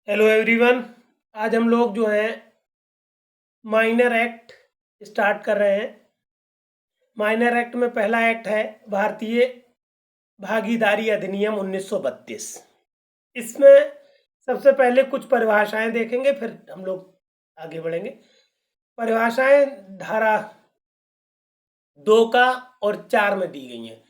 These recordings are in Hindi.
Hello everyone. आज हम लोग जो है माइनर एक्ट स्टार्ट कर रहे हैं। माइनर एक्ट में पहला एक्ट है भारतीय भागीदारी अधिनियम 1932। इसमें सबसे पहले कुछ परिभाषाएं देखेंगे, फिर हम लोग आगे बढ़ेंगे। परिभाषाएं धारा 2 का और 4 में दी गई हैं।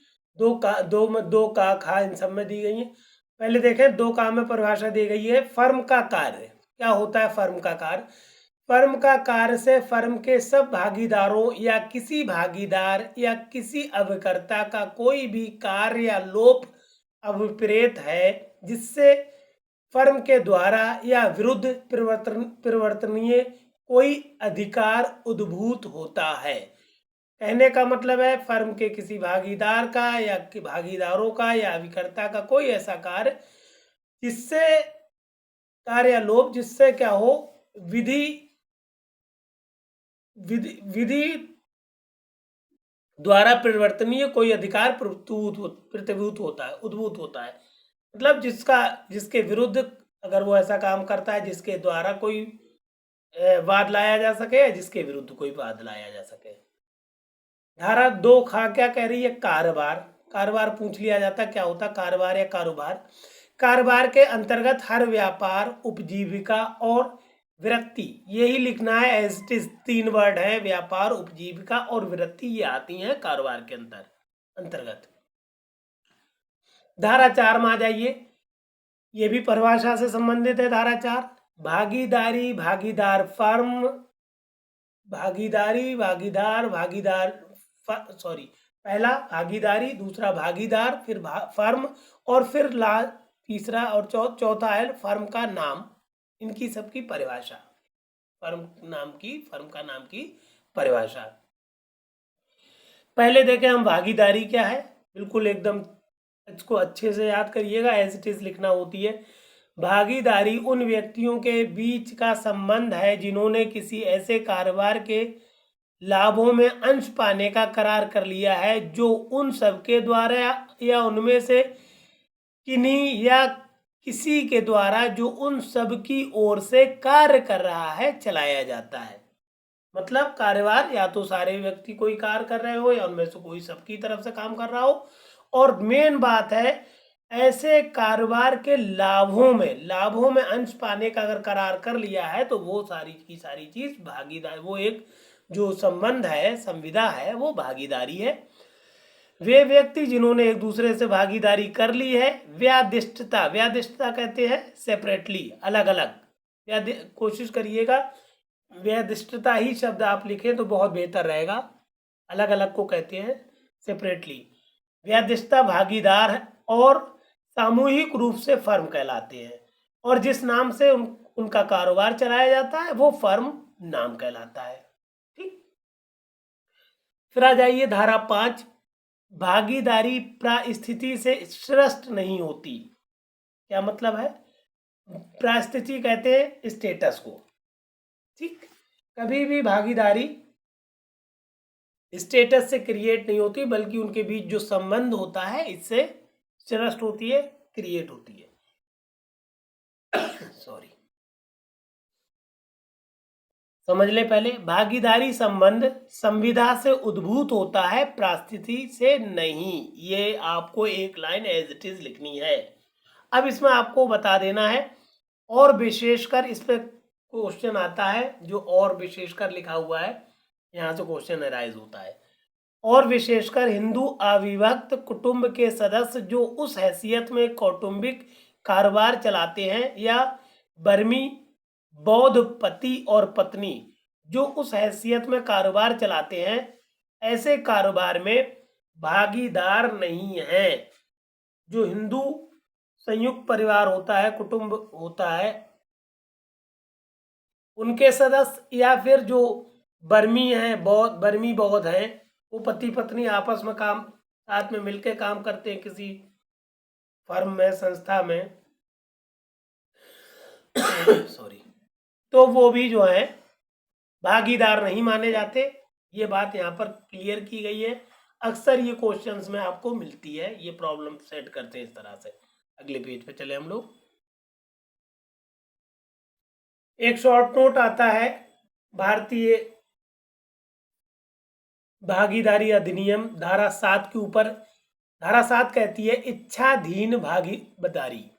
दो में दो का खा इन सब में दी गई हैं। पहले देखें, 2 का में परिभाषा दी गई है फर्म का कार्य। क्या होता है फर्म का कार्य? फर्म का कार्य से फर्म के सब भागीदारों या किसी भागीदार या किसी अभिकर्ता का कोई भी कार्य या लोप अभिप्रेत है जिससे फर्म के द्वारा या विरुद्ध परिवर्तनीय कोई अधिकार उद्भूत होता है। कहने का मतलब है फर्म के किसी भागीदार का या भागीदारों का या अभिकर्ता का कोई ऐसा कार्य जिससे कार्य या लोप जिससे क्या हो, विधि विधि विधि द्वारा परिवर्तनीय कोई अधिकार प्रतिभूत होता है, उद्भूत होता है। मतलब जिसके विरुद्ध अगर वो ऐसा काम करता है जिसके द्वारा कोई वाद लाया जा सके या जिसके विरुद्ध कोई वाद लाया जा सके। धारा 2 खा क्या कह रही है? कारोबार। कारोबार पूछ लिया जाता, क्या होता कारोबार या कारोबार? कारोबार के अंतर्गत हर व्यापार, उपजीविका और वृत्ति, यही लिखना है एज इट इज। 3 वर्ड है, व्यापार, उपजीविका और वृत्ति, ये आती हैं कारोबार के अंतर्गत। धारा 4 में आ जाइए, ये भी परिभाषा से संबंधित है। धारा 4, भागीदारी, भागीदार फर्म, भागीदारी, भागीदार सॉरी, पहला भागीदारी, दूसरा भागीदार, फिर फर्म, और फिर तीसरा और चौथा है फर्म का नाम। इनकी सबकी परिभाषा, फर्म का नाम की परिभाषा। पहले देखें हम भागीदारी क्या है। बिल्कुल एकदम इसको अच्छे से याद करिएगा, एज इट इज लिखना होती है। भागीदारी उन व्यक्तियों के बीच का संबंध है जिन्होंने किसी ऐसे कारोबार के लाभों में अंश पाने का करार कर लिया है जो उन सबके द्वारा या उनमें से किन्हीं या किसी के द्वारा जो उन सब की ओर से कार्य कर रहा है चलाया जाता है। मतलब कारोबार या तो सारे व्यक्ति कोई कार्य कर रहे हो या उनमें से कोई सबकी तरफ से काम कर रहा हो। और मेन बात है, ऐसे कारोबार के लाभों में अंश पाने का अगर करार कर लिया है तो वो सारी की सारी चीज भागीदारी, वो एक जो संबंध है, संविदा है, वो भागीदारी है। वे व्यक्ति जिन्होंने एक दूसरे से भागीदारी कर ली है, व्यादिष्टता कहते हैं सेपरेटली, अलग अलग। कोशिश करिएगा व्यादिष्टता ही शब्द आप लिखें तो बहुत बेहतर रहेगा। अलग अलग को कहते हैं सेपरेटली। व्यादिष्टता भागीदार और सामूहिक रूप से फर्म कहलाते हैं, और जिस नाम से उनका कारोबार चलाया जाता है वो फर्म नाम कहलाता है। ठीक, फिर आ जाइए धारा 5, भागीदारी परिस्थिति से सृष्ट नहीं होती। क्या मतलब है? परिस्थिति कहते हैं स्टेटस को। ठीक, कभी भी भागीदारी स्टेटस से क्रिएट नहीं होती, बल्कि उनके बीच जो संबंध होता है इससे सृष्ट होती है, क्रिएट होती है। सॉरी, समझ ले। पहले भागीदारी संबंध संविदा से उद्भूत होता है, परिस्थिति से नहीं। ये आपको एक लाइन एज इट इज लिखनी है। अब इसमें आपको बता देना है, और विशेषकर इस पे क्वेश्चन आता है, जो और विशेषकर लिखा हुआ है यहाँ से क्वेश्चन अराइज होता है। और विशेषकर हिंदू अविभक्त कुटुंब के सदस्य जो उस हैसियत में कौटुंबिक कारोबार चलाते हैं, या बर्मी बौद्ध पति और पत्नी जो उस हैसियत में कारोबार चलाते हैं, ऐसे कारोबार में भागीदार नहीं है। जो हिंदू संयुक्त परिवार होता है, कुटुंब होता है, उनके सदस्य या फिर जो बर्मी बौद्ध हैं, वो पति पत्नी आपस में साथ में मिलकर काम करते हैं किसी फर्म में, संस्था में सॉरी, तो वो भी जो है भागीदार नहीं माने जाते। ये बात यहाँ पर क्लियर की गई है। अक्सर ये क्वेश्चंस में आपको मिलती है, ये प्रॉब्लम सेट करते हैं इस तरह से। अगले पेज पे चले हम लोग। एक शॉर्ट नोट आता है भारतीय भागीदारी अधिनियम धारा 7 के ऊपर। धारा 7 कहती है इच्छाधीन भागीदारी।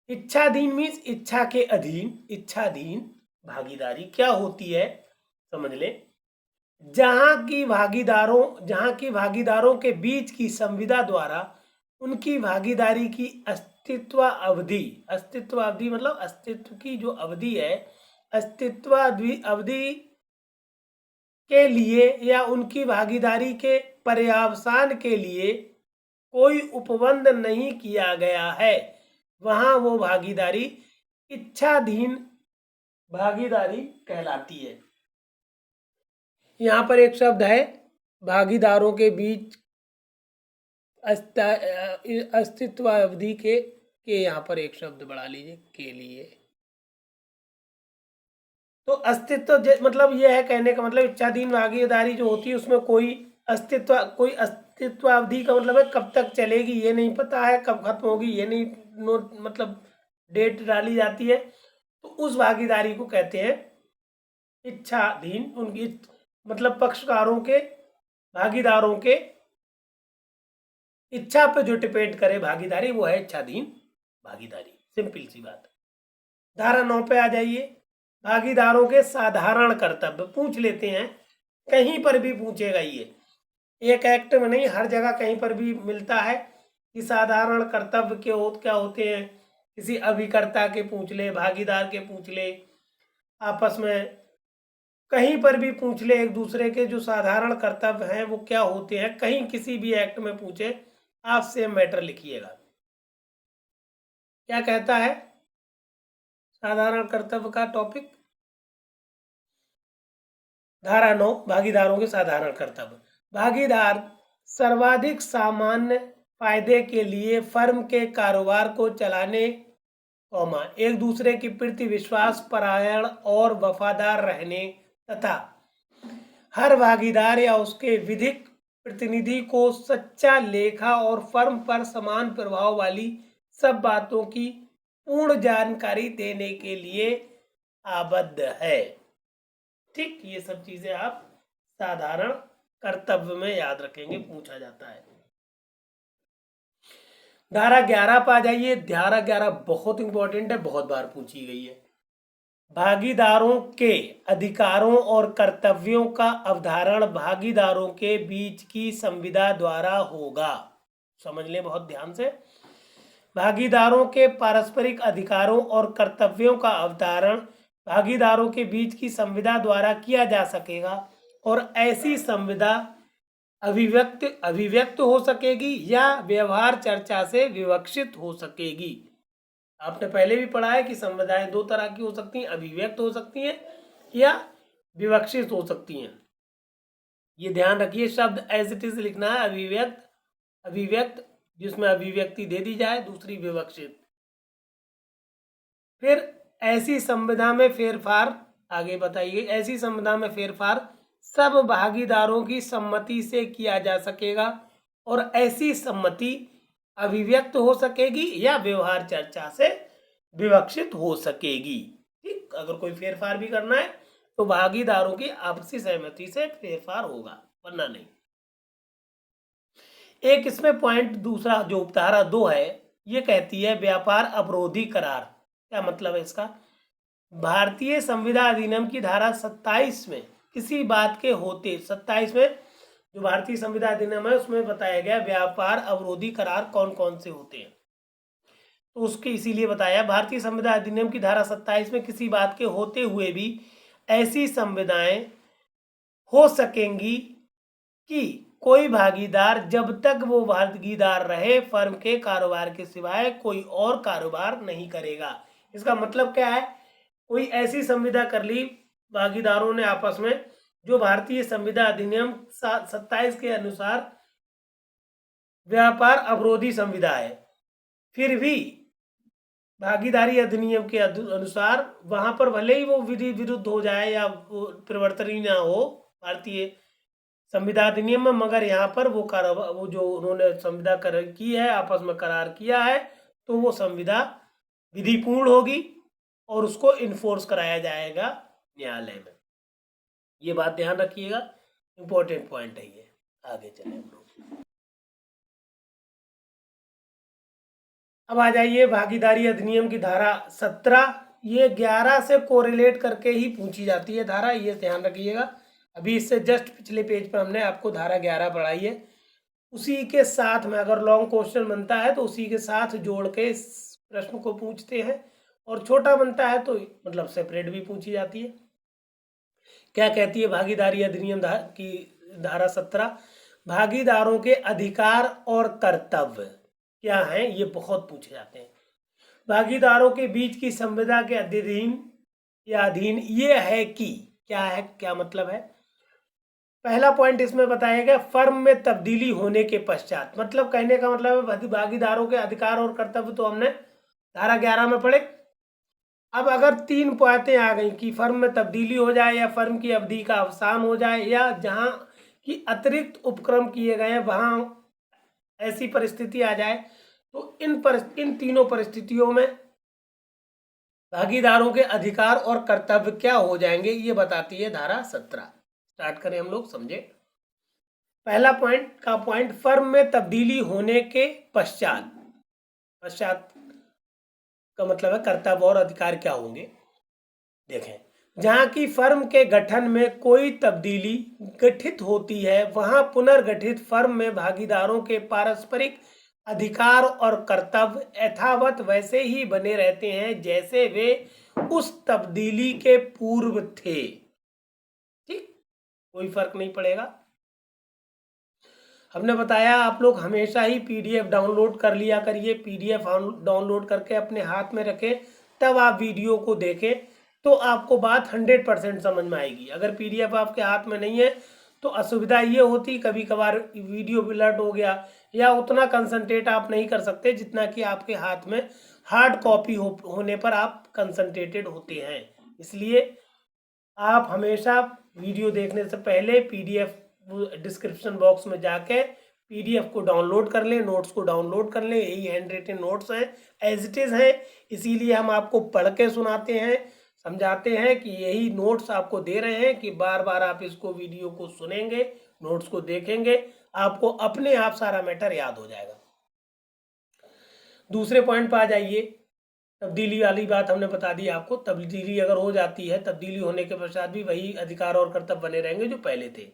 इच्छाधीन मीन्स इच्छा के अधीन। इच्छाधीन भागीदारी क्या होती है समझ ले। जहां की भागीदारों के बीच की संविदा द्वारा उनकी भागीदारी की अस्तित्व अवधि मतलब अस्तित्व की जो अवधि है, अस्तित्व अवधि के लिए या उनकी भागीदारी के पर्यावसान के लिए कोई उपबंध नहीं किया गया है, वहां वो भागीदारी इच्छाधीन भागीदारी कहलाती है। यहाँ पर एक शब्द है भागीदारों के बीच अस्तित्व अवधि के यहाँ पर एक शब्द बढ़ा लीजिए के लिए। तो अस्तित्व मतलब यह है, कहने का मतलब इच्छाधीन भागीदारी जो होती है उसमें कोई अस्तित्व अवधि का मतलब है कब तक चलेगी ये नहीं पता है, कब खत्म होगी ये नहीं मतलब डेट डाली जाती है। तो उस भागीदारी को कहते हैं इच्छाधीन। उनकी मतलब भागीदारों के इच्छा पे जो डिपेंड करे भागीदारी वो है इच्छाधीन भागीदारी। सिंपल सी बात। धारा 9 पे आ जाइए। भागीदारों के साधारण कर्तव्य पूछ लेते हैं, कहीं पर भी पूछेगा ये, एक एक्ट में नहीं, हर जगह कहीं पर भी मिलता है कि साधारण कर्तव्य क्या होते हैं। किसी अभिकर्ता के पूछ ले, भागीदार के पूछ ले, आपस में कहीं पर भी पूछ ले एक दूसरे के जो साधारण कर्तव्य हैं वो क्या होते हैं, कहीं किसी भी एक्ट में पूछे आप सेम मैटर लिखिएगा। क्या कहता है साधारण कर्तव्य का टॉपिक? धारा 9 भागीदारों के साधारण कर्तव्य। भागीदार सर्वाधिक सामान्य फायदे के लिए फर्म के कारोबार को चलाने एक दूसरे के प्रति विश्वास परायण और वफादार रहने तथा हर भागीदार या उसके विधिक प्रतिनिधि को सच्चा लेखा और फर्म पर समान प्रभाव वाली सब बातों की पूर्ण जानकारी देने के लिए आबद्ध है। ठीक, ये सब चीजें आप साधारण कर्तव्य में याद रखेंगे, पूछा जाता है। धारा 11 पर आ जाइए। धारा 11 बहुत इंपॉर्टेंट है, बहुत बार पूछी गई है। भागीदारों के अधिकारों और कर्तव्यों का अवधारण भागीदारों के बीच की संविदा द्वारा होगा। समझ लें बहुत ध्यान से। भागीदारों के पारस्परिक अधिकारों और कर्तव्यों का अवधारण भागीदारों के बीच की संविदा द्वारा किया जा सकेगा और ऐसी संविदा अभिव्यक्त हो सकेगी या व्यवहार चर्चा से विवक्षित हो सकेगी। आपने पहले भी पढ़ा है कि संविदाएं दो तरह की हो सकती हैं, अभिव्यक्त हो सकती हैं या विवक्षित हो सकती हैं। ये ध्यान रखिए, शब्द एज इट इज लिखना है। अभिव्यक्त जिसमें अभिव्यक्ति दे दी जाए, दूसरी विवक्षित। फिर ऐसी संविदा में फेरफार, आगे बताइए, ऐसी संविदा में फेरफार सब भागीदारों की सम्मति से किया जा सकेगा और ऐसी सम्मति अभिव्यक्त हो सकेगी या व्यवहार चर्चा से विवक्षित हो सकेगी। ठीक, अगर कोई फेरफार भी करना है तो भागीदारों की आपसी सहमति से फेरफार होगा, वरना नहीं। एक इसमें पॉइंट दूसरा जो धारा 2 है ये कहती है व्यापार अवरोधी करार। क्या मतलब है इसका? भारतीय संविदा अधिनियम की धारा 27 में किसी बात के होते, 27 में जो भारतीय संविदा अधिनियम है उसमें बताया गया व्यापार अवरोधी करार कौन कौन से होते हैं। तो उसके इसीलिए बताया भारतीय संविदा अधिनियम की धारा 27 में किसी बात के होते हुए भी ऐसी संविदाएं हो सकेंगी कि कोई भागीदार जब तक वो भागीदार रहे फर्म के कारोबार के सिवाय कोई और कारोबार नहीं करेगा। इसका मतलब क्या है? कोई ऐसी संविदा कर ली भागीदारों ने आपस में जो भारतीय संविदा अधिनियम 27 के अनुसार व्यापार अवरोधी संविदा है, फिर भी भागीदारी अधिनियम के अनुसार वहां पर भले ही वो विधि विरुद्ध हो जाए या परिवर्तन ही ना हो भारतीय संविदा अधिनियम में, मगर यहाँ पर वो जो उन्होंने संविदा की है, आपस में करार किया है, तो वो संविदा विधिपूर्ण होगी और उसको इन्फोर्स कराया जाएगा न्यायालय में। ये बात ध्यान रखिएगा, इंपॉर्टेंट पॉइंट है ये। आगे चले हम लोग। अब आ जाइए भागीदारी अधिनियम की धारा 17। ये 11 से कोरिलेट करके ही पूछी जाती है धारा, ये ध्यान रखिएगा। अभी इससे जस्ट पिछले पेज पर हमने आपको धारा 11 पढ़ाई है, उसी के साथ में अगर लॉन्ग क्वेश्चन बनता है तो उसी के साथ जोड़ के इस प्रश्न को पूछते हैं, और छोटा बनता है तो मतलब सेपरेट भी पूछी जाती है। क्या कहती है भागीदारी अधिनियम की धारा 17? भागीदारों के अधिकार और कर्तव्य क्या हैं, ये बहुत पूछे जाते हैं। भागीदारों के बीच की संविदा के अधीन ये है कि क्या है, क्या मतलब है। पहला पॉइंट इसमें बताया गया, फर्म में तब्दीली होने के पश्चात। मतलब कहने का मतलब है भागीदारों के अधिकार और कर्तव्य तो हमने धारा 11 में पढ़े। अब अगर 3 बातें आ गई कि फर्म में तब्दीली हो जाए, या फर्म की अवधि का अवसान हो जाए, या जहां की अतिरिक्त उपक्रम किए गए हैं वहां ऐसी परिस्थिति आ जाए, तो इन तीनों परिस्थितियों में भागीदारों के अधिकार और कर्तव्य क्या हो जाएंगे, ये बताती है धारा 17। स्टार्ट करें हम लोग, समझे। पहला पॉइंट, फर्म में तब्दीली होने के पश्चात का मतलब है कर्तव्य और अधिकार क्या होंगे। देखें, जहां की फर्म के गठन में कोई तब्दीली गठित होती है, वहां पुनर्गठित फर्म में भागीदारों के पारस्परिक अधिकार और कर्तव्य यथावत वैसे ही बने रहते हैं जैसे वे उस तब्दीली के पूर्व थे। ठीक, कोई फर्क नहीं पड़ेगा। हमने बताया आप लोग हमेशा ही पीडीएफ डाउनलोड कर लिया करिए। पीडीएफ डाउनलोड करके अपने हाथ में रखें, तब आप वीडियो को देखें तो आपको बात 100% समझ में आएगी। अगर पीडीएफ आपके हाथ में नहीं है तो असुविधा ये होती, कभी कभार वीडियो ब्लर हो गया, या उतना कंसंट्रेट आप नहीं कर सकते जितना कि आपके हाथ में हार्ड कॉपी होने पर आप कंसंट्रेटेड होते हैं। इसलिए आप हमेशा वीडियो देखने से पहले पीडीएफ डिस्क्रिप्शन बॉक्स में जाके पीडीएफ को डाउनलोड कर लें, नोट्स को डाउनलोड कर लें। यही हैंड रिटन नोट्स हैं, एज इट इज़ हैं, इसीलिए हम आपको पढ़ के सुनाते हैं, समझाते हैं कि यही नोट्स आपको दे रहे हैं कि बार बार आप इसको वीडियो को सुनेंगे, नोट्स को देखेंगे, आपको अपने आप सारा मैटर याद हो जाएगा। दूसरे पॉइंट पर आ जाइए। तब्दीली वाली बात हमने बता दी आपको। तब्दीली अगर हो जाती है, तब्दीली होने के पश्चात भी वही अधिकार और कर्तव्य बने रहेंगे जो पहले थे।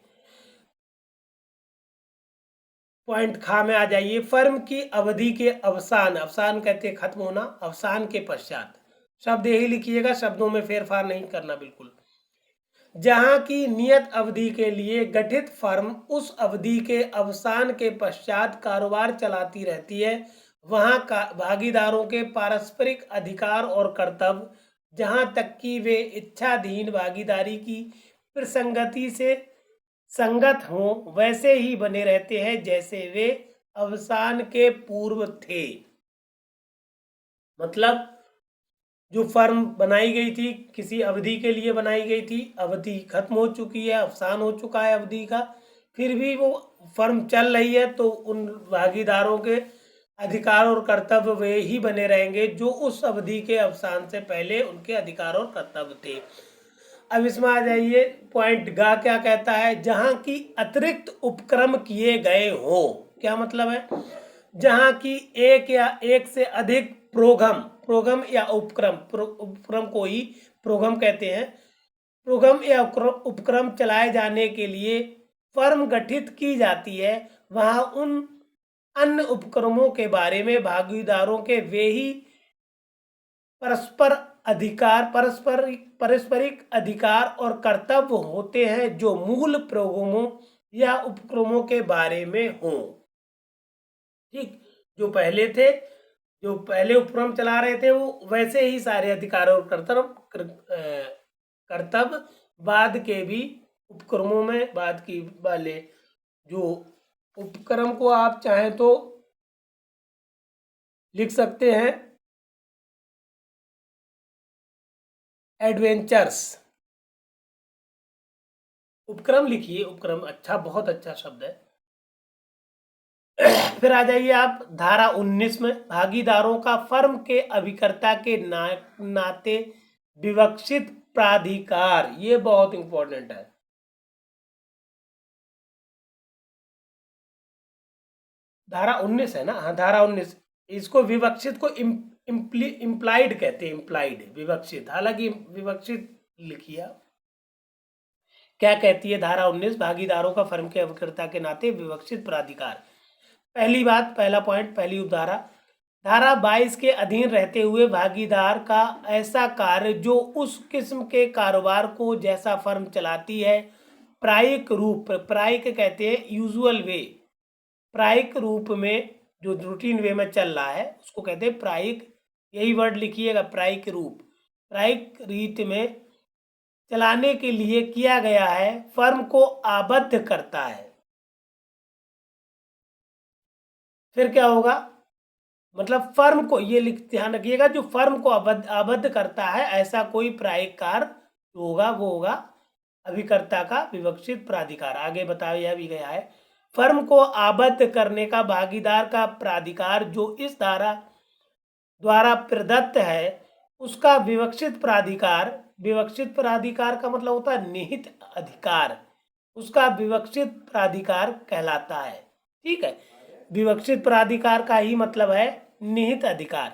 पॉइंट खा में आ जाइए। फर्म की अवधि के अवसान कहते हैं खत्म होना, अवसान के पश्चात। शब्द यही लिखिएगा, शब्दों में फेरफार नहीं करना बिल्कुल। जहां की नियत अवधि के लिए गठित फर्म उस अवधि के अवसान के पश्चात कारोबार चलाती रहती है, वहां का भागीदारों के पारस्परिक अधिकार और कर्तव्य, जहां तक कि वे इच्छाधीन भागीदारी की प्रसंगति से संगत हों, वैसे ही बने रहते हैं जैसे वे अवसान के पूर्व थे। मतलब जो फर्म बनाई गई थी किसी अवधि के लिए बनाई गई थी, अवधि खत्म हो चुकी है, अवसान हो चुका है अवधि का, फिर भी वो फर्म चल रही है, तो उन भागीदारों के अधिकार और कर्तव्य वे ही बने रहेंगे जो उस अवधि के अवसान से पहले उनके अधिकार और कर्तव्य थे। अब इसमें आ जाइए, पॉइंट गा क्या कहता है, जहां की अतिरिक्त उपक्रम किए गए हो। क्या मतलब है, जहां की एक या एक से अधिक प्रोग्राम या उपक्रम को ही प्रोग्राम कहते हैं, प्रोग्राम या उपक्रम चलाए जाने के लिए फर्म गठित की जाती है, वहां उन अन्य उपक्रमों के बारे में भागीदारों के वे ही पारस्परिक अधिकार और कर्तव्य होते हैं जो मूल प्रोग्रामों या उपक्रमों के बारे में हों। ठीक, जो पहले थे, जो पहले उपक्रम चला रहे थे, वो वैसे ही सारे अधिकार और कर्तव्य बाद के भी उपक्रमों में, बाद की वाले जो उपक्रम को आप चाहें तो लिख सकते हैं एडवेंचर्स। उपक्रम लिखिए, उपक्रम अच्छा, बहुत अच्छा शब्द है। फिर आ जाइए आप धारा 19 में। भागीदारों का फर्म के अभिकर्ता के नाते विवक्षित प्राधिकार, ये बहुत इंपॉर्टेंट है। धारा 19 है ना, हाँ धारा 19। इसको विवक्षित को इम्प्लाइड कहते हैं, इम्प्लाइड विवक्षित, हालांकि विवक्षित लिखिए आप। क्या कहती है धारा 19? भागीदारों का फर्म के अभिकर्ता के नाते विवक्षित प्राधिकार। पहली बात, पहला पॉइंट, पहली उपधारा, धारा 22 के अधीन रहते हुए भागीदार का ऐसा कार्य जो उस किस्म के कारोबार को जैसा फर्म चलाती है प्रायिक रूप, प्रायिक कहते हैं यूजुअल वे, प्रायिक रूप में जो रूटीन वे में चल रहा है उसको कहते हैं प्रायिक, यही वर्ड लिखिएगा, प्रायिक रूप, प्रायिक रीत में चलाने के लिए किया गया है, फर्म को आबद्ध करता है। फिर क्या होगा, मतलब फर्म को, ये ध्यान रखिएगा, जो फर्म को आबद्ध करता है ऐसा कोई प्रायिक कार्य होगा वो होगा अभिकर्ता का विवक्षित प्राधिकार। आगे बताया भी गया है, फर्म को आबद्ध करने का भागीदार का प्राधिकार जो इस धारा द्वारा प्रदत्त है उसका विवक्षित प्राधिकार, विवक्षित प्राधिकार का मतलब होता है निहित अधिकार, उसका विवक्षित प्राधिकार कहलाता है। ठीक है, विवक्षित प्राधिकार का ही मतलब है निहित अधिकार,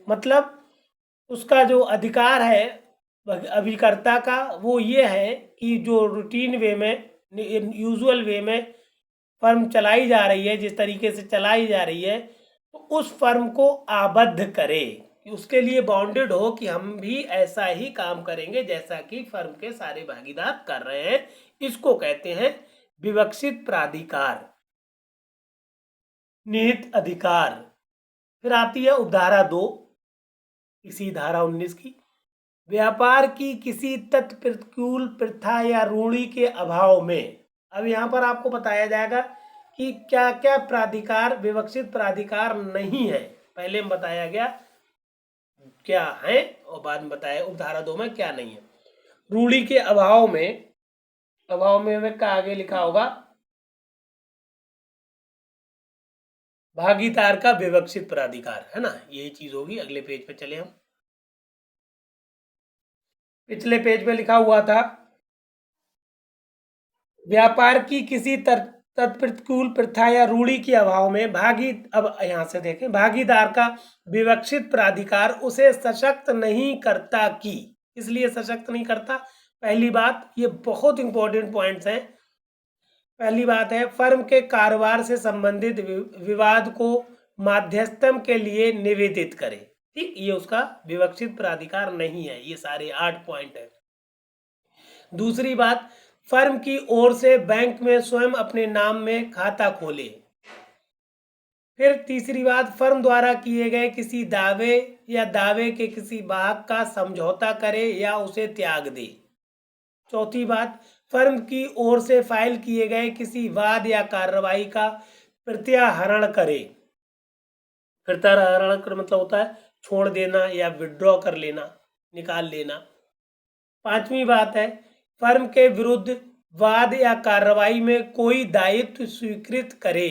मतलब उसका जो अधिकार है अभिकर्ता का वो ये है कि जो रूटीन वे में, यूजुअल वे में फर्म चलाई जा रही है, जिस तरीके से चलाई जा रही है, तो उस फर्म को आबद्ध करे, कि उसके लिए बाउंडेड हो कि हम भी ऐसा ही काम करेंगे जैसा कि फर्म के सारे भागीदार कर रहे हैं, इसको कहते हैं विवक्षित प्राधिकार, निहित अधिकार। फिर आती है उपधारा 2 इसी धारा 19 की, व्यापार की किसी तत्प्रतिकूल प्रथा या रूढ़ी के अभाव में। अब यहाँ पर आपको बताया जाएगा कि क्या क्या प्राधिकार विवक्षित प्राधिकार नहीं है, पहले में बताया गया क्या है और बाद में बताया उपधारा 2 में क्या नहीं है। रूढ़ी के अभाव में, अभाव में का आगे लिखा होगा भागीदार का विवक्षित प्राधिकार, है ना, यही चीज होगी। अगले पेज पे चले हम, पिछले पेज पे लिखा हुआ था व्यापार की किसी तत्प्रतिकूल प्रथा या रूढ़ी के अभाव में अब यहां से देखें, भागीदार का विवक्षित प्राधिकार उसे सशक्त नहीं करता, कि इसलिए सशक्त नहीं करता। पहली बात, ये बहुत इंपॉर्टेंट पॉइंट्स हैं। पहली बात है, फर्म के कारोबार से संबंधित विवाद को माध्यस्थम के लिए निवेदित करे। ठीक, ये उसका विवक्षित प्राधिकार नहीं है। ये सारे 8 पॉइंट है। दूसरी बात, फर्म की ओर से बैंक में स्वयं अपने नाम में खाता खोले। फिर तीसरी बात, फर्म द्वारा किए गए किसी दावे या दावे के किसी भाग का समझौता करे या उसे त्याग दे। चौथी बात, फर्म की ओर से फाइल किए गए किसी वाद या कार्रवाई का प्रत्याहरण करे। प्रत्याहरण कर मतलब होता है छोड़ देना या विड्रॉ कर लेना, निकाल लेना। पांचवी बात है, फर्म के विरुद्ध वाद या कार्रवाई में कोई दायित्व स्वीकृत करे।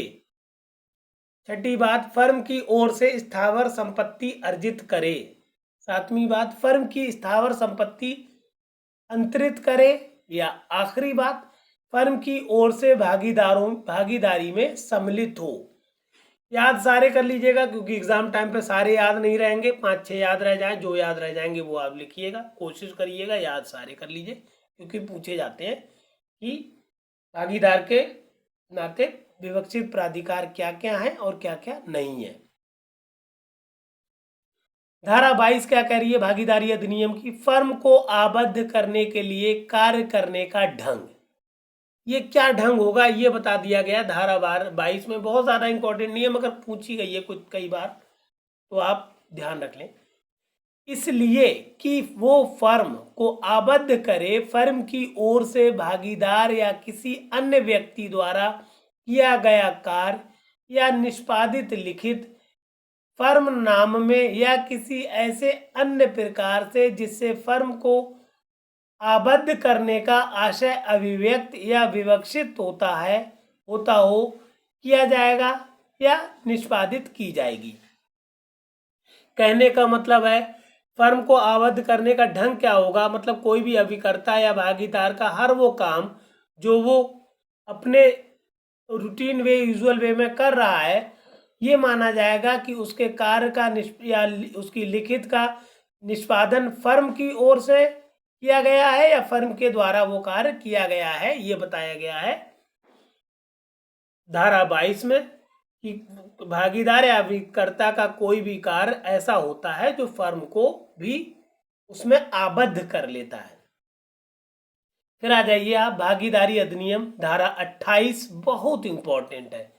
छठी बात, फर्म की ओर से स्थावर संपत्ति अर्जित करे। सातवीं बात, फर्म की स्थावर संपत्ति अंतरित करे। या आखिरी बात, फर्म की ओर से भागीदारी में सम्मिलित हो। याद सारे कर लीजिएगा क्योंकि एग्जाम टाइम पे सारे याद नहीं रहेंगे, 5-6 याद रह जाए, जो याद रह जाएंगे वो आप लिखिएगा, कोशिश करिएगा याद सारे कर लीजिए, क्योंकि पूछे जाते हैं कि भागीदार के नाते विवक्षित प्राधिकार क्या क्या है और क्या क्या नहीं है। धारा 22 क्या कह रही है भागीदारी अधिनियम की, फर्म को आबद्ध करने के लिए कार्य करने का ढंग। ये क्या ढंग होगा ये बता दिया गया धारा 22 में। बहुत ज्यादा इंपॉर्टेंट नियम अगर पूछी गई है कुछ कई बार तो आप ध्यान रख लें, इसलिए कि वो फर्म को आबद्ध करे फर्म की ओर से भागीदार या किसी अन्य व्यक्ति द्वारा किया गया कार्य या निष्पादित लिखित फर्म नाम में या किसी ऐसे अन्य प्रकार से जिससे फर्म को आबद्ध करने का आशय अभिव्यक्त या विवक्षित होता हो किया जाएगा या निष्पादित की जाएगी। कहने का मतलब है फर्म को आबद्ध करने का ढंग क्या होगा, मतलब कोई भी अभिकर्ता या भागीदार का हर वो काम जो वो अपने रूटीन वे यूजुअल वे में कर रहा है, ये माना जाएगा कि उसके कार्य का या उसकी लिखित का निष्पादन फर्म की ओर से किया गया है या फर्म के द्वारा वो कार्य किया गया है। ये बताया गया है धारा 22 में कि भागीदार या अभिकर्ता का कोई भी कार्य ऐसा होता है जो फर्म को भी उसमें आबद्ध कर लेता है। फिर आ जाइए आप भागीदारी अधिनियम धारा 28, बहुत इंपॉर्टेंट है।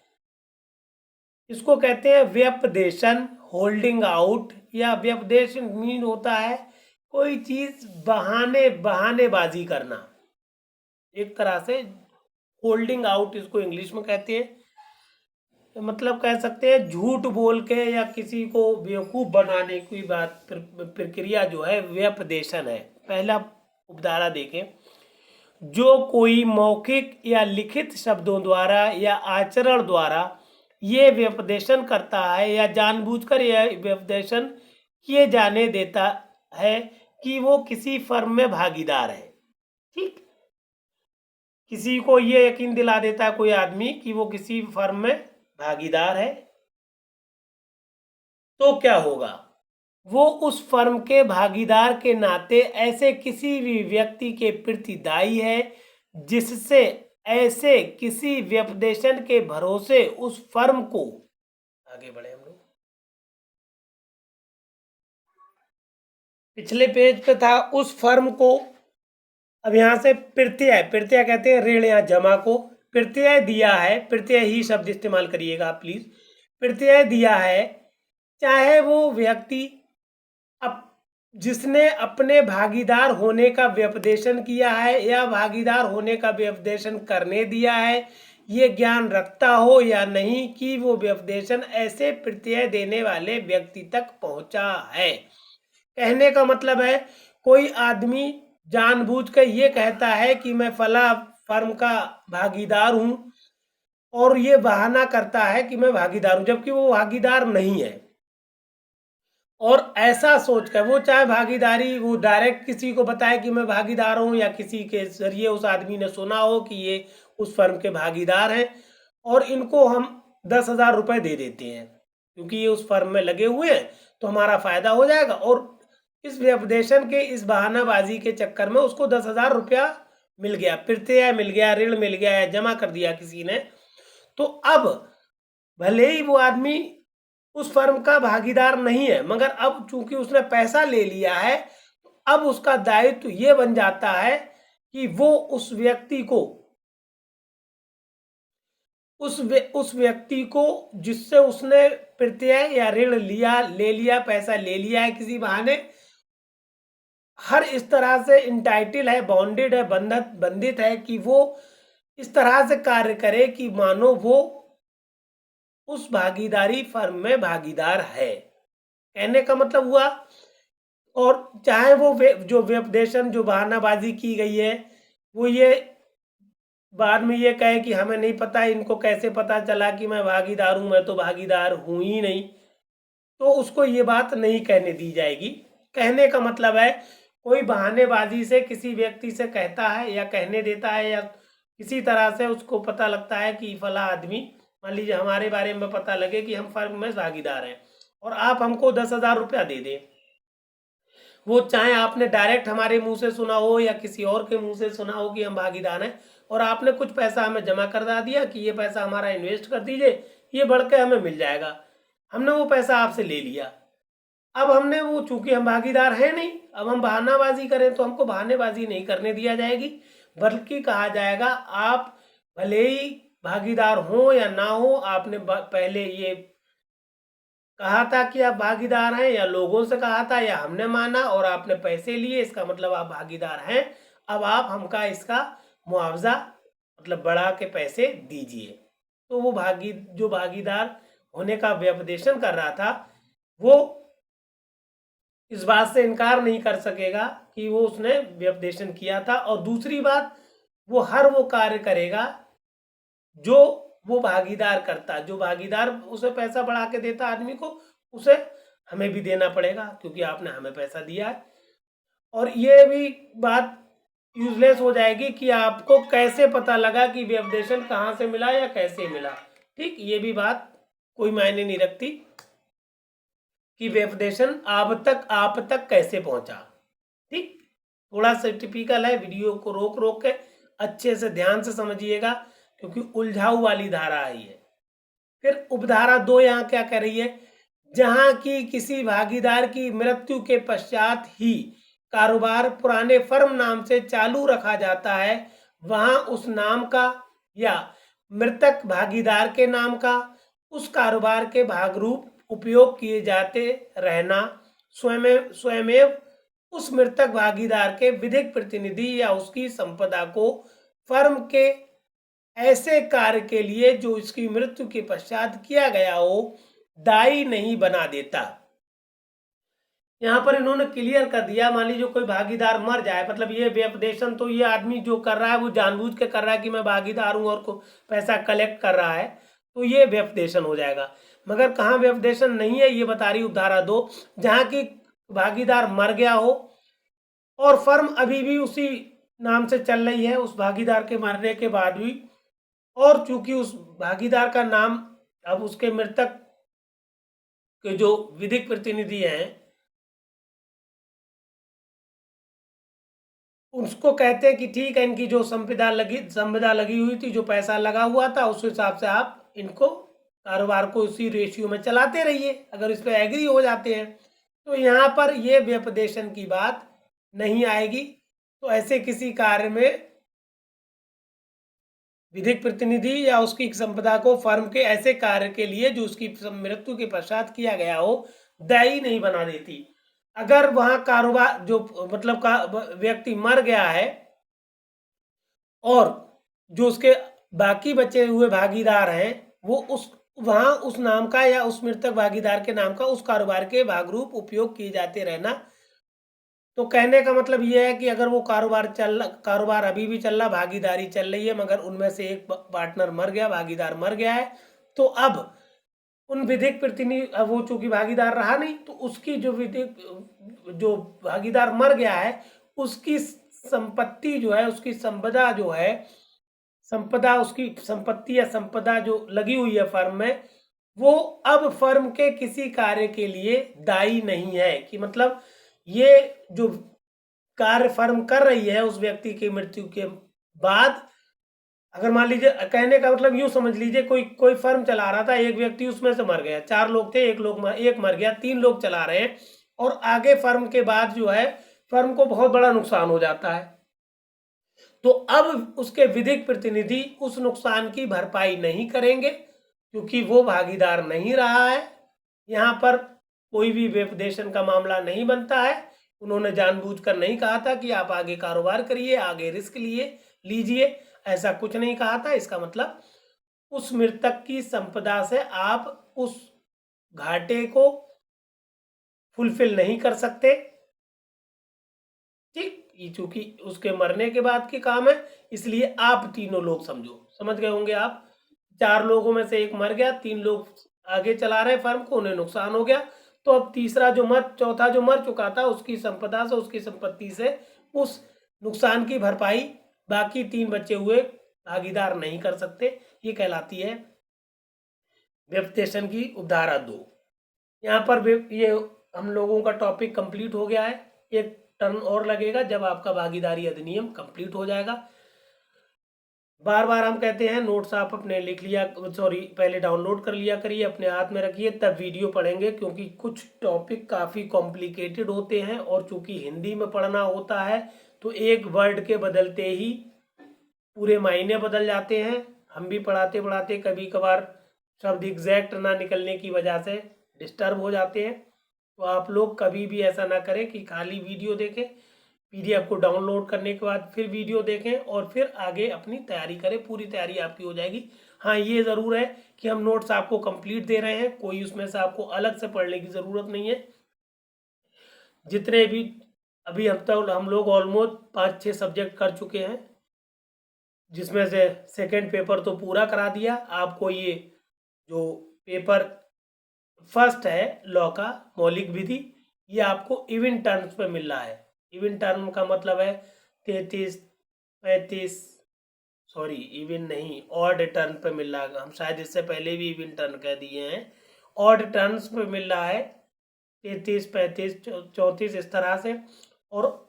इसको कहते हैं व्यपदेशन, होल्डिंग आउट, या व्यपदेशन मीन होता है कोई चीज बहानेबाजी करना, एक तरह से होल्डिंग आउट इसको इंग्लिश में कहते हैं। मतलब कह सकते हैं झूठ बोल के या किसी को बेवकूफ बनाने की बात प्रक्रिया जो है व्यपदेशन है। पहला उपधारा देखें, जो कोई मौखिक या लिखित शब्दों द्वारा या आचरण द्वारा ये व्यपदेशन करता है या जानबूझकर यह व्यपदेशन किए जाने देता है कि वो किसी फर्म में भागीदार है। ठीक, किसी को ये यकीन दिला देता है कोई आदमी कि वो किसी फर्म में भागीदार है, तो क्या होगा, वो उस फर्म के भागीदार के नाते ऐसे किसी भी व्यक्ति के प्रति दायी है जिससे ऐसे किसी व्यपदेशन के भरोसे उस फर्म को, आगे बढ़े हम लोग, पिछले पेज पे था, उस फर्म को, अब यहां से प्रत्यय, प्रत्यय कहते हैं ऋण या जमा को, प्रत्यय दिया है, प्रत्यय ही शब्द इस्तेमाल करिएगा आप प्लीज, प्रत्यय दिया है चाहे वो व्यक्ति जिसने अपने भागीदार होने का व्यपदेशन किया है या भागीदार होने का व्यपदेशन करने दिया है, ये ज्ञान रखता हो या नहीं कि वो व्यपदेशन ऐसे प्रत्यय देने वाले व्यक्ति तक पहुंचा है। कहने का मतलब है कोई आदमी जानबूझ कर ये कहता है कि मैं फला फर्म का भागीदार हूं और ये बहाना करता है कि मैं भागीदार हूं, जबकि वो भागीदार नहीं है। और ऐसा सोचकर वो चाहे भागीदारी वो डायरेक्ट किसी को बताए कि मैं भागीदार हूं या किसी के जरिए उस आदमी ने सुना हो कि ये उस फर्म के भागीदार हैं और इनको हम 10,000 रुपए दे देते हैं क्योंकि ये उस फर्म में लगे हुए हैं तो हमारा फायदा हो जाएगा, और इस व्यपदेशन के इस बहानाबाजी के चक्कर में उसको 10,000 रुपया मिल गया, प्रत्यय मिल गया, ऋण मिल गया या जमा कर दिया किसी ने। तो अब भले ही वो आदमी उस फर्म का भागीदार नहीं है, मगर अब चूंकि उसने पैसा ले लिया है तो अब उसका दायित्व ये बन जाता है कि वो उस व्यक्ति को उस व्यक्ति को जिससे उसने प्रत्यय या ऋण ले लिया, पैसा ले लिया है किसी बहाने, हर इस तरह से इंटाइटल है, बाउंडेड है, बंधित है कि वो इस तरह से कार्य करे कि मानो वो उस भागीदारी फर्म में भागीदार है। कहने का मतलब हुआ, और चाहे वो जो व्यपदेशन जो बहानाबाजी की गई है वो ये बाद में ये कहे कि हमें नहीं पता, इनको कैसे पता चला कि मैं भागीदार हूं, मैं तो भागीदार हूं ही नहीं, तो उसको ये बात नहीं कहने दी जाएगी। कहने का मतलब है कोई बहानेबाजी से किसी व्यक्ति से कहता है या कहने देता है या किसी तरह से उसको पता लगता है कि फला आदमी, मान लीजिए हमारे बारे में पता लगे कि हम फर्म में भागीदार हैं और आप हमको 10,000 रुपया दे दें, वो चाहे आपने डायरेक्ट हमारे मुंह से सुना हो या किसी और के मुंह से सुना हो कि हम भागीदार हैं, और आपने कुछ पैसा हमें जमा करवा दिया कि ये पैसा हमारा इन्वेस्ट कर दीजिए, ये बढ़ के हमें मिल जाएगा, हमने वो पैसा आपसे ले लिया। अब हमने वो, चूंकि हम भागीदार हैं नहीं, अब हम बहानाबाजी करें तो हमको बहानेबाजी नहीं करने दिया जाएगी, बल्कि कहा जाएगा आप भले ही भागीदार हो या ना हो, आपने पहले ये कहा था कि आप भागीदार हैं या लोगों से कहा था या हमने माना और आपने पैसे लिए, इसका मतलब आप भागीदार हैं, अब आप हमका इसका मुआवजा मतलब बढ़ा के पैसे दीजिए। तो वो जो भागीदार होने का व्यपदेशन कर रहा था वो इस बात से इनकार नहीं कर सकेगा कि वो उसने व्यपदेशन किया था, और दूसरी बात वो हर वो कार्य करेगा जो वो भागीदार करता, जो भागीदार उसे पैसा बढ़ा के देता आदमी को, उसे हमें भी देना पड़ेगा क्योंकि आपने हमें पैसा दिया है। और ये भी बात यूजलेस हो जाएगी कि आपको कैसे पता लगा कि व्यपदेशन कहाँ से मिला या कैसे मिला। ठीक, ये भी बात कोई मायने नहीं रखती कि व्यपदेशन आप तक कैसे पहुंचा। ठीक, थोड़ा सा टिपिकल है, वीडियो को रोक रोक के अच्छे से ध्यान से समझिएगा क्योंकि उलझाऊ वाली धारा आई है। फिर उपधारा 2 यहाँ क्या कह रही है, जहां की किसी भागीदार की मृत्यु के पश्चात ही कारोबार पुराने फर्म नाम से चालू रखा जाता है, वहां उस नाम का या मृतक भागीदार के नाम का उस कारोबार के भागरूप उपयोग किए जाते रहना स्वयमेव उस मृतक भागीदार के विधिक प्रतिनिधि या उसकी संपदा को फर्म के ऐसे कार्य के लिए जो इसकी मृत्यु के पश्चात किया गया हो दायी नहीं बना देता। यहां पर इन्होंने क्लियर कर दिया, मान लीजिए कोई भागीदार मर जाए, मतलब ये व्यपदेशन तो ये आदमी जो कर रहा है वो जानबूझ के कर रहा है कि मैं भागीदार हूं और को पैसा कलेक्ट कर रहा है, तो ये व्यपदेशन हो जाएगा। मगर कहाँ व्यपदेशन नहीं है, ये बता रही उपधारा 2, जहां की भागीदार मर गया हो और फर्म अभी भी उसी नाम से चल रही है उस भागीदार के मरने के बाद भी, और चूंकि उस भागीदार का नाम अब उसके मृतक के जो विधिक प्रतिनिधि हैं उसको कहते हैं कि ठीक है, इनकी जो संपदा लगी हुई थी, जो पैसा लगा हुआ था, उस हिसाब से आप इनको कारोबार को उसी रेशियो में चलाते रहिए, अगर इस पर एग्री हो जाते हैं तो यहाँ पर ये व्यपदेशन की बात नहीं आएगी। तो ऐसे किसी कार्य में विधिक प्रतिनिधि या उसकी संपदा को फर्म के ऐसे कार्य के लिए जो उसकी मृत्यु के पश्चात किया गया हो दायी नहीं बना देती। अगर वहां कारोबार जो मतलब का व्यक्ति मर गया है और जो उसके बाकी बचे हुए भागीदार हैं वो उस नाम का या उस मृतक भागीदार के नाम का उस कारोबार के भागरूप उपयोग किए जाते रहना। तो कहने का मतलब यह है कि अगर वो कारोबार अभी भी चल रहा, भागीदारी चल रही है, मगर उनमें से एक पार्टनर मर गया, भागीदार मर गया है, तो अब उन विधिक प्रतिनिधि, वो चूंकि भागीदार रहा नहीं, तो उसकी जो भागीदार मर गया है उसकी संपत्ति जो है, उसकी संपदा जो है, उसकी संपत्ति या संपदा जो लगी हुई है फर्म में, वो अब फर्म के किसी कार्य के लिए दायी नहीं है। कि मतलब ये जो कार्य फर्म कर रही है उस व्यक्ति की मृत्यु के बाद, अगर मान लीजिए, कहने का मतलब यूं समझ लीजिए कोई फर्म चला रहा था, एक व्यक्ति उसमें से मर गया, 4 लोग थे, एक मर गया, 3 लोग चला रहे हैं, और आगे फर्म के बाद जो है फर्म को बहुत बड़ा नुकसान हो जाता है, तो अब उसके विधिक प्रतिनिधि उस नुकसान की भरपाई नहीं करेंगे क्योंकि वो भागीदार नहीं रहा है। यहाँ पर कोई भी व्यपदेशन का मामला नहीं बनता है। उन्होंने जानबूझकर नहीं कहा था कि आप आगे कारोबार करिए, आगे रिस्क लीजिए, ऐसा कुछ नहीं कहा था। इसका मतलब उस मृतक की संपदा से आप उस घाटे को फुलफिल नहीं कर सकते। ठीक, ये चूंकि उसके मरने के बाद की काम है, इसलिए आप तीनों लोग समझ गए होंगे आप, 4 लोगों में से एक मर गया, 3 लोग आगे चला रहे फर्म को, उन्हें नुकसान हो गया, तो अब चौथा जो मर चुका था उसकी संपदा से, उसकी संपत्ति से उस नुकसान की भरपाई बाकी 3 बचे हुए भागीदार नहीं कर सकते। ये कहलाती है व्यपदेशन की उपधारा 2। यहाँ पर ये हम लोगों का टॉपिक कंप्लीट हो गया है। एक टर्न और लगेगा जब आपका भागीदारी अधिनियम कंप्लीट हो जाएगा। बार बार हम कहते हैं नोट्स आप अपने लिख लिया, पहले डाउनलोड कर लिया करिए, अपने हाथ में रखिए, तब वीडियो पढ़ेंगे, क्योंकि कुछ टॉपिक काफ़ी कॉम्प्लिकेटेड होते हैं और चूंकि हिंदी में पढ़ना होता है तो एक वर्ड के बदलते ही पूरे मायने बदल जाते हैं। हम भी पढ़ाते पढ़ाते कभी कभार शब्द एग्जैक्ट ना निकलने की वजह से डिस्टर्ब हो जाते हैं। तो आप लोग कभी भी ऐसा ना करें कि खाली वीडियो देखें, पीडीएफ को डाउनलोड करने के बाद फिर वीडियो देखें और फिर आगे अपनी तैयारी करें, पूरी तैयारी आपकी हो जाएगी। हाँ, ये ज़रूर है कि हम नोट्स आपको कंप्लीट दे रहे हैं, कोई उसमें से आपको अलग से पढ़ने की ज़रूरत नहीं है। जितने भी अभी अब तक हम लोग ऑलमोस्ट 5-6 सब्जेक्ट कर चुके हैं, जिसमें से सेकेंड पेपर तो पूरा करा दिया। आपको ये जो पेपर फर्स्ट है लॉ का मौलिक विधि, ये आपको इवन टर्म्स पे मिल रहा है। इवन टर्म का मतलब है 33, 35, सॉरी इवन नहीं, ऑड टर्न पे मिल रहा है। हम शायद इससे पहले भी इवन टर्न कह दिए हैं। ऑड टर्न्स पे मिल रहा है 33, 35, 34 इस तरह से। और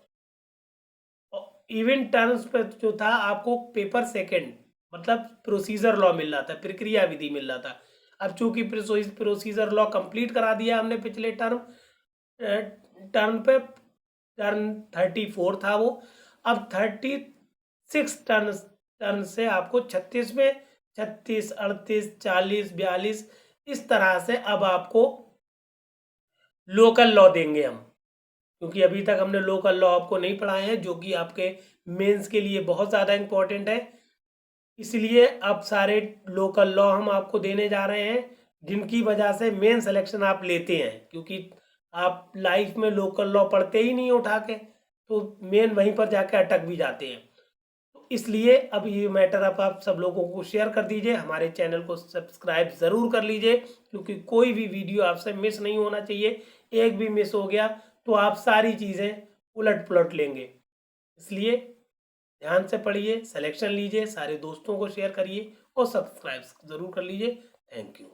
इवन टर्म्स पे जो था आपको पेपर सेकंड मतलब प्रोसीजर लॉ मिल रहा था, प्रक्रिया विधि मिल रहा था। अब चूंकि प्रोसीजर लॉ कंप्लीट करा दिया हमने पिछले टर्म पे, टर्न 34 था वो। अब 36 टर्न से आपको 36 में 36, 38, 40, 42 इस तरह से अब आपको लोकल लॉ देंगे हम, क्योंकि अभी तक हमने लोकल लॉ आपको नहीं पढ़ाए हैं, जो कि आपके मेंस के लिए बहुत ज़्यादा इंपॉर्टेंट है। इसलिए अब सारे लोकल लॉ हम आपको देने जा रहे हैं, जिनकी वजह से मेन सिलेक्शन आप लेते हैं, क्योंकि आप लाइफ में लोकल लॉ पढ़ते ही नहीं उठा के, तो मेन वहीं पर जाके अटक भी जाते हैं। तो इसलिए अब ये मैटर आप सब लोगों को शेयर कर दीजिए, हमारे चैनल को सब्सक्राइब ज़रूर कर लीजिए, क्योंकि कोई भी वीडियो आपसे मिस नहीं होना चाहिए। एक भी मिस हो गया तो आप सारी चीज़ें उलट पुलट लेंगे। इसलिए ध्यान से पढ़िए, सिलेक्शन लीजिए, सारे दोस्तों को शेयर करिए और सब्सक्राइब ज़रूर कर लीजिए। Thank you.